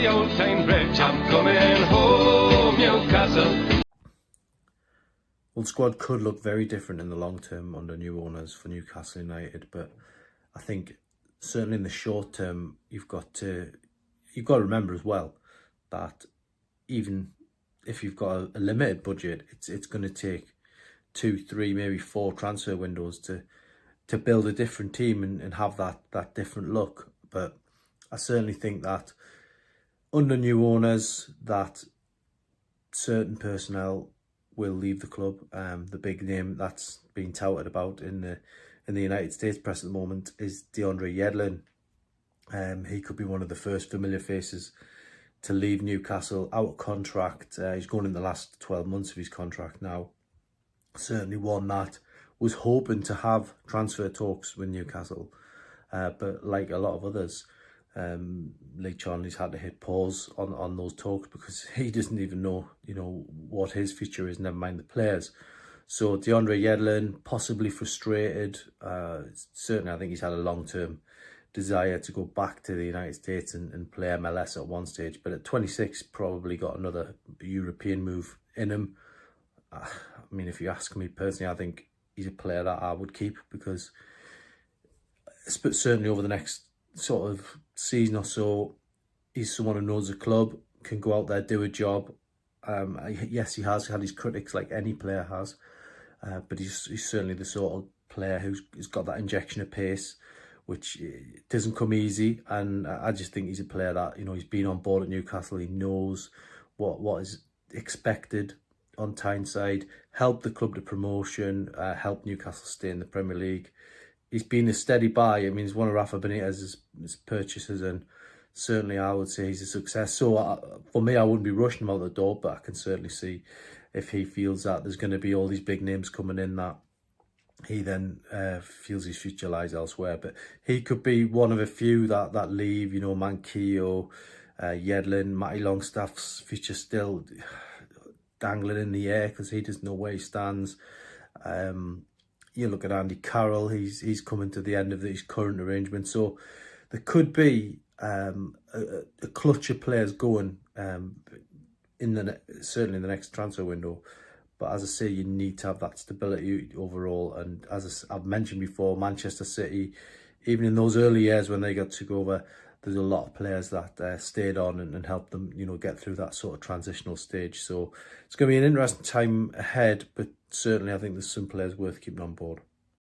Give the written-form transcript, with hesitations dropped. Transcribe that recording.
the old Tyne Bridge, I'm coming home, Newcastle. Well, the squad could look very different in the long term under new owners for Newcastle United, but I think certainly in the short term, you've got to remember as well that even if you've got a limited budget, it's going to take 2, 3, maybe 4 transfer windows to build a different team and have that different look. But I certainly think that under new owners, that certain personnel will leave the club. The big name that's being touted about in the United States press at the moment is Yedlin. He could be one of the first familiar faces to leave Newcastle out of contract. He's going in the last 12 months of his contract now. Certainly one that was hoping to have transfer talks with Newcastle, but like a lot of others, Lee Charnley's had to hit pause on those talks because he doesn't even know, what his future is, never mind the players. So Yedlin, possibly frustrated. Certainly, I think he's had a long-term desire to go back to the United States and play MLS at one stage. But at 26, probably got another European move in him. I mean, if you ask me personally, I think he's a player that I would keep because certainly over the next sort of season or so, he's someone who knows the club, can go out there, do a job. Yes, he has had his critics like any player has, but he's certainly the sort of player who's got that injection of pace, which doesn't come easy. And I just think he's a player that, he's been on board at Newcastle. He knows what is expected on Tyneside, helped the club to promotion, helped Newcastle stay in the Premier League. He's been a steady buy. I mean, he's one of Rafa Benitez's purchases, and certainly I would say he's a success. So for me, I wouldn't be rushing him out the door, but I can certainly see if he feels that there's going to be all these big names coming in, that he then feels his future lies elsewhere. But he could be one of a few that leave, Manquillo, Yedlin, Matty Longstaff's future still dangling in the air because he doesn't know where he stands. You look at Andy Carroll, he's coming to the end of his current arrangement. So there could be a clutch of players going certainly in the next transfer window. But as I say, you need to have that stability overall. And as I've mentioned before, Manchester City, even in those early years when they got took over, there's a lot of players that stayed on and helped them, get through that sort of transitional stage. So it's going to be an interesting time ahead, but certainly I think there's some players worth keeping on board.